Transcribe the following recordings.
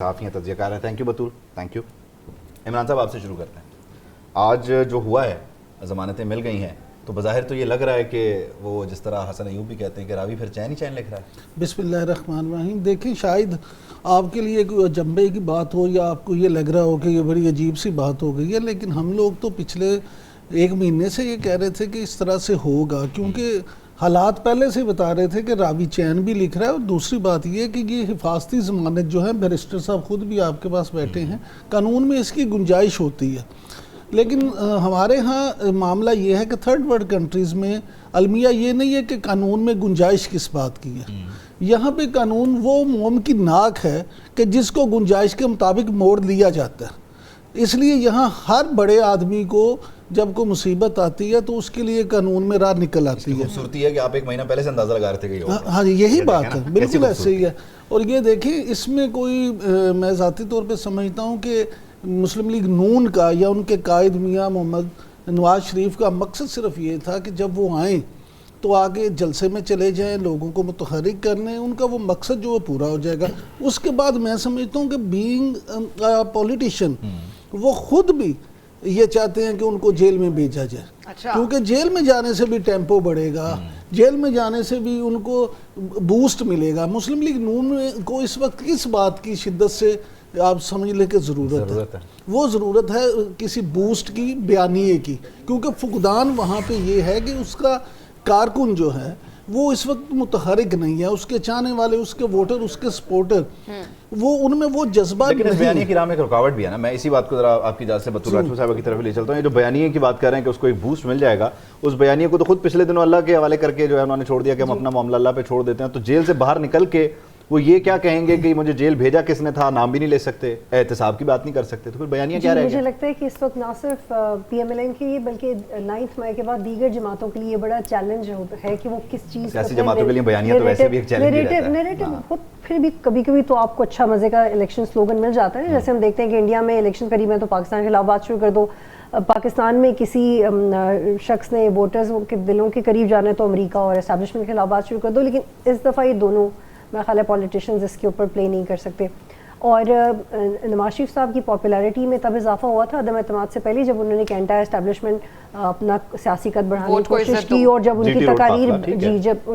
صحافی ہیں، تجزیہ کار ہیں. Thank you Batool, thank you. Imran صاحب آپ سے شروع کرتے ہیں. آج جو ہوا ہے، ضمانتیں مل گئی ہیں، تو بظاہر تو یہ لگ رہا ہے کہ وہ جس طرح حسن ایوب بھی کہتے ہیں کہ راوی پھر چین ہی چین لکھ رہا ہے. بسم اللہ الرحمن الرحیم. دیکھیں، شاید آپ کے لیے کوئی اجنبے کی بات ہو یا آپ کو یہ لگ رہا ہو کہ یہ بڑی عجیب سی بات ہو گئی ہے، لیکن ہم لوگ تو پچھلے ایک مہینے سے یہ کہہ رہے تھے کہ اس طرح سے ہوگا، کیونکہ حالات پہلے سے بتا رہے تھے کہ راوی چین بھی لکھ رہا ہے. اور دوسری بات یہ کہ یہ حفاظتی ضمانت جو ہے، بیرسٹر صاحب خود بھی آپ کے پاس بیٹھے ہیں، قانون میں اس کی گنجائش ہوتی ہے. لیکن ہمارے ہاں معاملہ یہ ہے کہ تھرڈ ورلڈ کنٹریز میں المیہ یہ نہیں ہے کہ قانون میں گنجائش کس بات کی ہے. یہاں پہ قانون وہ ممکن ناک ہے کہ جس کو گنجائش کے مطابق موڑ لیا جاتا ہے. اس لیے یہاں ہر بڑے آدمی کو جب کوئی مصیبت آتی ہے تو اس کے لیے قانون میں راہ نکل آتی ہے. خوبصورتی ہے کہ آپ ایک مہینہ پہلے سے اندازہ لگا رہے تھے کہ ہاں جی، یہی بات ہے، بالکل ایسے ہی ہے. اور یہ دیکھیں، اس میں کوئی میں ذاتی طور پہ سمجھتا ہوں کہ مسلم لیگ نون کا یا ان کے قائد میاں محمد نواز شریف کا مقصد صرف یہ تھا کہ جب وہ آئیں تو آگے جلسے میں چلے جائیں، لوگوں کو متحرک کرنے، ان کا وہ مقصد جو وہ پورا ہو جائے گا. اس کے بعد میں سمجھتا ہوں کہ بینگ پولیٹیشین وہ خود بھی یہ چاہتے ہیں کہ ان کو جیل میں بھیجا جائے. کیونکہ جیل میں جانے سے بھی ٹیمپو بڑھے گا، جیل میں جانے سے بھی ان کو بوسٹ ملے گا. مسلم لیگ نون کو اس وقت کس بات کی شدت سے آپ سمجھ لیں کہ ضرورت ہے؟ وہ ضرورت ہے کسی بوسٹ کی، بیانیے کی. کیونکہ فقدان وہاں پہ یہ ہے کہ اس کا کارکن جو ہے وہ اس وقت متحرک نہیں ہے، اس کے چاہنے والے، اس کے ووٹر، اس کے سپورٹر، وہ ان میں وہ جذبہ لیکن اس بیانیے کی راہ میں ایک رکاوٹ بھی ہے نا. میں اسی بات کو ذرا آپ کی اجازت سے بطور راجپوت صاحبہ کی طرف لے چلتا ہوں. یہ جو بیانیے کی بات کر رہے ہیں کہ اس کو ایک بوسٹ مل جائے گا، اس بیانیے کو تو خود پچھلے دنوں اللہ کے حوالے کر کے جو ہے انہوں نے چھوڑ دیا کہ ہم اپنا معاملہ اللہ پہ چھوڑ دیتے ہیں. تو جیل سے باہر نکل کے وہ یہ کیا کہیں گے کہ مجھے جیل بھیجا کس نے تھا، نام بھی نہیں لے سکتے، احتساب کی بات نہیں کر سکتے، تو پھر بیانیہ کیا رہے گا؟ مجھے لگتا ہے کہ اس وقت نہ صرف پی ایم ایل این کے لیے بلکہ 9 مئی کے بعد دیگر جماعتوں کے لیے بڑا چیلنج ہے کہ وہ کس چیز سیاسی جماعتوں کے لیے بیانیہ تو ویسے بھی ایک چیلنج ہی رہتا ہے. نیریٹو خود پھر بھی کبھی کبھی تو آپ کو اچھا مزے کا الیکشن سلوگن مل جاتا ہے. جیسے ہم دیکھتے ہیں کہ انڈیا میں الیکشن قریب ہے تو پاکستان کے خلاف بات شروع کر دو. پاکستان میں کسی شخص نے ووٹرز کے دلوں کے قریب جانا ہے تو امریکہ اور اسٹیبلشمنٹ کے خلاف بات شروع کر دو. لیکن اس دفعہ یہ دونوں میرا خیال ہے پولیٹیشنز اس کے اوپر پلے نہیں کر سکتے. اور نواز شریف صاحب کی پاپولیرٹی میں تب اضافہ ہوا تھا عدم اعتماد سے پہلے، جب انہوں نے کینٹا اسٹیبلشمنٹ اپنا سیاسی قد بڑھانے کی کوشش کی، اور جب ان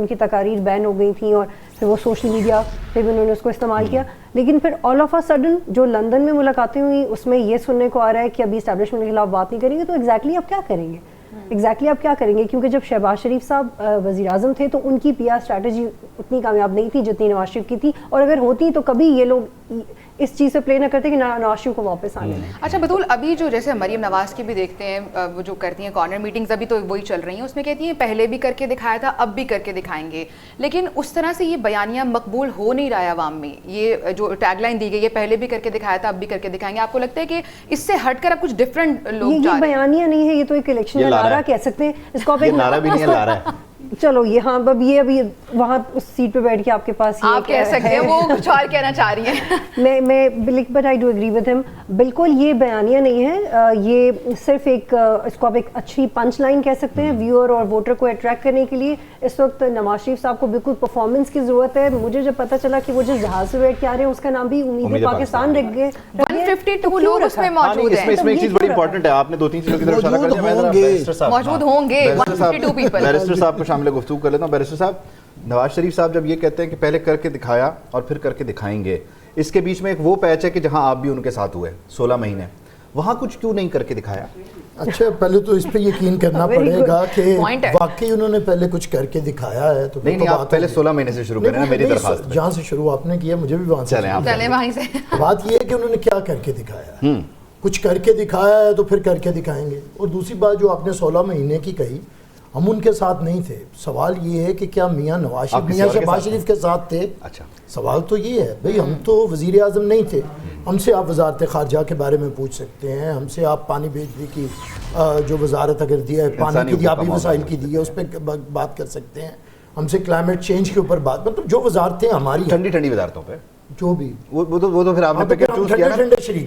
کی تقاریر بین ہو گئی تھیں اور پھر وہ سوشل میڈیا پہ بھی انہوں نے اس کو استعمال کیا. لیکن پھر آل آف اے سڈن جو لندن میں ملاقاتیں ہوئی اس میں یہ سننے کو آ رہا ہے کہ ابھی اسٹیبلشمنٹ کے خلاف بات نہیں کریں گے. تو ایگزیکٹلی آپ کیا کریں گے؟ کیونکہ جب شہباز شریف صاحب وزیر اعظم تھے تو ان کی پی آر اسٹریٹجی اتنی کامیاب نہیں تھی جتنی نواز شریف کی تھی، اور اگر ہوتی تو کبھی یہ لوگ اس چیز سے پلے نہ کرتے کہ نواز شریف کو واپس آنے. اچھا بطول، ابھی جو جیسے مریم نواز کی بھی دیکھتے ہیں وہ جو کرتی ہیں کارنر میٹنگز، ابھی تو وہی چل رہی ہیں، اس میں کہتی ہیں پہلے بھی کر کے دکھایا تھا، اب بھی کر کے دکھائیں گے. لیکن اس طرح سے یہ بیانیہ مقبول ہو نہیں رہا ہے عوام میں. یہ جو ٹیگ لائن دی گئی ہے پہلے بھی کر کے دکھایا تھا، اب بھی کر کے دکھائیں گے، آپ کو لگتا ہے کہ اس سے ہٹ کر اب کچھ ڈفرینٹ لوگ جا رہے ہیں؟ یہ بیانیہ نہیں ہے، یہ تو ایک الیکشن کا نعرہ کہہ سکتے ہیں اس کو. نعرہ بھی نہیں ہے، نعرہ ہے. چلو یہ ہاں ابھی وہاں اس سیٹ پہ بیٹھ کے آپ کے پاس آپ کہہ سکتے ہیں وہ کچھ اور کہنا چاہ رہی ہیں. میں but I do agree with ہم. بالکل یہ بیانیہ نہیں ہے، یہ صرف ایک اس کو آپ ایک اچھی پنچ لائن کہہ سکتے ہیں ویور اور ووٹر کو اٹریکٹ کرنے کے لیے. اس وقت نواز شریف صاحب کو بالکل پرفارمنس کی ضرورت ہے. مجھے جب پتہ چلا کہ وہ جس جہاز سے بیٹھ کے آ رہے ہیں اس کا نام بھی امید پاکستان رکھ گئے، 152 لوگ اس میں موجود ہیں. اس میں ایک چیز بڑی امپورٹنٹ ہے، آپ نے 2-3 چیزوں کی طرف اشارہ کر دیا. موجود ہوں گے 152 پیپل. بیرسٹر صاحب کو شامل گفتگو کر لیتا ہوں. بیرسٹر صاحب، نواز شریف صاحب جب یہ کہتے ہیں کہ پہلے کر کے دکھایا اور پھر کر کے دکھائیں گے، اس کے بیچ میں ایک وہ پیچ ہے کہ جہاں آپ بھی ان کے ساتھ ہوئے 16 مہینے، وہاں کچھ کیوں نہیں کر کے دکھایا؟ اچھا، پہلے تو اس پہ یقین کرنا پڑے گا کہ واقعی انہوں نے پہلے کچھ کر کے دکھایا ہے. تو نہیں، آپ پہلے 16 مہینے سے شروع کریں نا، میری درخواست. جہاں سے شروع آپ نے کیا مجھے بھی وہاں سے چلیں وہیں سے. بات یہ ہے کہ انہوں نے کیا کر کے دکھایا ہے. کچھ کر کے دکھایا ہے تو پھر کر کے دکھائیں گے. اور دوسری بات جو آپ نے 16 مہینے کی کہی، ہم ان کے ساتھ نہیں تھے. سوال یہ ہے کہ کیا میاں نواز شریف میاں شہباز شریف کے ساتھ تھے؟ اچھا، سوال تو یہ ہے بھئی، ہم تو وزیر اعظم نہیں تھے. ہم سے آپ وزارت خارجہ کے بارے میں پوچھ سکتے ہیں، ہم سے آپ پانی بجلی کی جو وزارت اگر دیا ہے، پانی کی آبی وسائل کی دی ہے، اس پہ بات کر سکتے ہیں. ہم سے کلائمیٹ چینج کے اوپر بات، مطلب جو وزارتیں ہماری ٹھنڈی وزارتوں پہ جو بھی وہ تو پھر آپ نے پک اینڈ چوز کیا نا,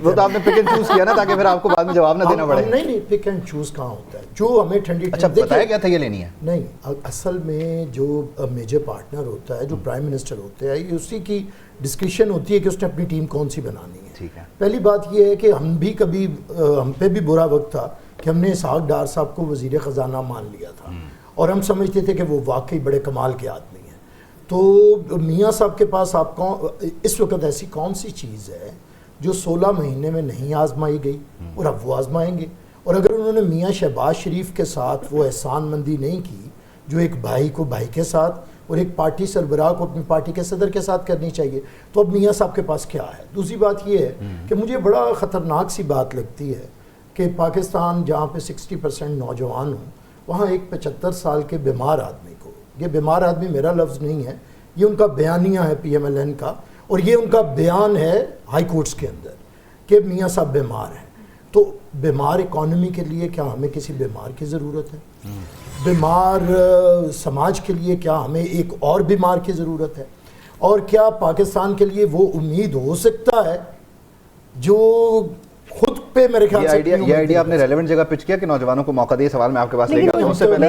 وہ تو آپ نے پک اینڈ چوز کیا نا تاکہ پھر آپ کو بعد میں جواب نہ دینا پڑے. نہیں پک اینڈ چوز کہاں ہوتا ہے, جو ہمیں ٹھنڈی اچھا بتایا کیا تھا یہ لینی ہے؟ نہیں, اصل میں جو میجر پارٹنر ہوتا ہے, جو پرائم منسٹر ہوتے ہیں, اسی کی ڈسکشن ہوتی ہے کہ اس نے اپنی ٹیم کون سی بنانی ہے. ٹھیک ہے. پہلی بات یہ ہے کہ ہم پہ بھی برا وقت تھا کہ ہم نے اسحاق ڈار صاحب کو وزیر خزانہ مان لیا تھا اور ہم سمجھتے تھے کہ وہ واقعی بڑے کمال کے آدمی ہیں. تو میاں صاحب کے پاس آپ اس وقت ایسی کون سی چیز ہے جو 16 مہینے میں نہیں آزمائی گئی اور اب وہ آزمائیں گے. اور اگر انہوں نے میاں شہباز شریف کے ساتھ وہ احسان مندی نہیں کی جو ایک بھائی کو بھائی کے ساتھ اور ایک پارٹی سربراہ کو اپنی پارٹی کے صدر کے ساتھ کرنی چاہیے, تو اب میاں صاحب کے پاس کیا ہے؟ دوسری بات یہ ہے کہ مجھے بڑا خطرناک سی بات لگتی ہے کہ پاکستان جہاں پہ 60% نوجوان ہوں, وہاں ایک 75 سال کے بیمار آدمی کو, یہ بیمار آدمی میرا لفظ نہیں ہے, یہ ان کا بیانیہ ہے PMLN کا, اور یہ ان کا بیان ہے ہائی کورٹس کے اندر کہ میاں صاحب بیمار ہیں. تو بیمار اکانومی کے لیے کیا ہمیں کسی بیمار کی ضرورت ہے؟ بیمار سماج کے لیے کیا ہمیں ایک اور بیمار کی ضرورت ہے؟ اور کیا پاکستان کے لیے وہ امید ہو سکتا ہے جو خود پہ میرے خیال سے یہ آئیڈیا آپ نے ریلیونٹ جگہ پچ کیا کہ نوجوانوں کو موقع دے؟ سوال میں آپ کے پاس لے گا ہوں. اس سے پہلے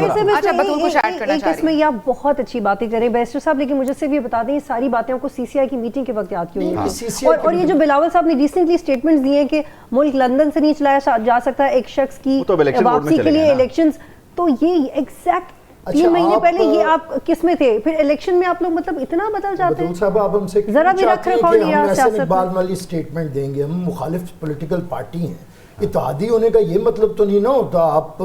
اس میں یہ بہت اچھی باتیں کریں بیرسٹر صاحب, لیکن مجھے صرف یہ بتا دیں یہ ساری باتیں آپ کو CCI کی میٹنگ کے وقت یاد کیوں نہیں تھی؟ اور یہ جو بلاول صاحب نے ریسنٹلی اسٹیٹمنٹس دیے ہیں کہ ملک لندن سے نہیں چلایا جا سکتا ایک شخص کی واپسی کے لیے الیکشنز, تو یہ ایگزیکٹ 3 مہینے پہلے یہ آپ کس میں تھے؟ پھر الیکشن میں آپ لوگ مطلب اتنا بدل جاتے ہیں. صاحب آپ ہم سے ذرا بھی رکھ رکھاؤ نہیں رہا سیاست اقبال والی اسٹیٹمنٹ دیں گے, ہم مخالف پولیٹیکل پارٹی ہیں, اتحادی ہونے کا یہ مطلب تو نہیں نہ ہوتا آپ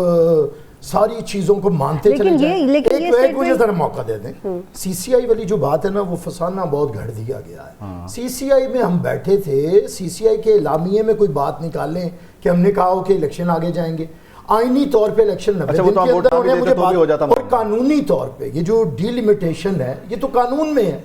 ساری چیزوں کو مانتے چلے جائیں. ایک مجھے ذرا موقع دے دیں. CCI والی جو بات ہے نا, وہ فسانہ بہت گھڑ دیا گیا ہے. CCI میں ہم بیٹھے تھے, CCI کے اعلامیے میں کوئی بات نکالیں کہ ہم نے کہا ہو کہ الیکشن آگے جائیں گے, آئینی طور پہ الیکشن 90 دن کے اندر ہونے مجھے بات, اور قانونی طور پہ یہ جو ڈیلیمیٹیشن ہے یہ تو قانون میں ہے,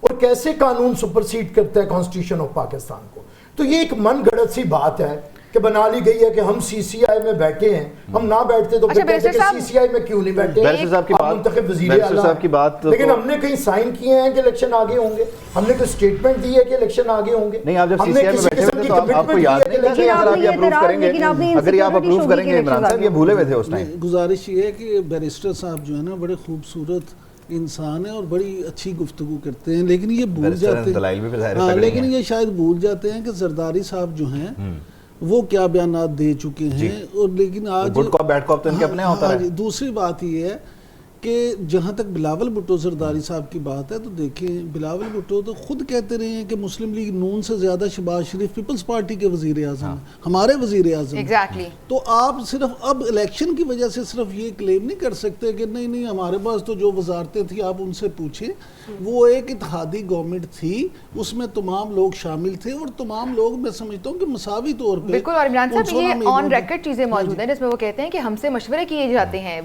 اور کیسے قانون سپرسیڈ کرتا ہے کانسٹیٹیوشن آف پاکستان کو. تو یہ ایک من گھڑت سی بات ہے کہ بنا لی گئی ہے کہ ہم CCI میں بیٹھے ہیں, ہم نہ بیٹھتے تو پھر کہتے ہیں کہ CCI میں کیوں نہیں بیٹھے, منتخب وزیر اعلیٰ, لیکن ہم نے کہیں سائن کیے ہیں کہ الیکشن آگے ہوں گے, ہم نے کوئی اسٹیٹمنٹ دی ہے کہ الیکشن آگے ہوں گے. نہیں, آپ جب CCI میں بیٹھے ہوئے تو آپ کو یاد نہیں کہ اگر آپ یہ اپروو کریں گے, اگر یہ آپ اپروو کریں گے عمران صاحب, یہ بھولے ہوئے تھے اس ٹائم. گزارش یہ ہے کہ بیرسٹر صاحب جو ہے نا بڑے خوبصورت انسان ہیں اور بڑی اچھی گفتگو کرتے ہیں, لیکن یہ بھول جاتے ہیں, لیکن یہ شاید بھول جاتے ہیں کہ زرداری صاحب جو ہیں وہ کیا بیانات دے چکے ہیں. اور لیکن آج گڈ کاپ بیڈ کاپ تو ان کے اپنے ہوتا ہے. دوسری بات یہ ہے کہ جہاں تک بلاول بھٹو زرداری صاحب کی بات ہے, تو دیکھیں بلاول بھٹو تو خود کہتے رہے ہیں کہ مسلم لیگ نون سے زیادہ شہباز شریف پیپلز پارٹی کے وزیر اعظم ہیں, ہمارے وزیر اعظم. تو آپ صرف اب الیکشن کی وجہ سے صرف یہ کلیم نہیں کر سکتے کہ نہیں ہمارے پاس تو جو وزارتیں تھیں آپ ان سے پوچھیں, وہ ایک اتحادی گورنمنٹ تھی, اس میں تمام لوگ شامل تھے اور تمام لوگ میں سمجھتا ہوں کہ مساوی طور پہ. بالکل, اور عمران صاحب یہ آن ریکارڈ چیزیں موجود ہیں جس میں وہ کہتے ہیں کہ ہم سے مشورے کیے جاتے ہیں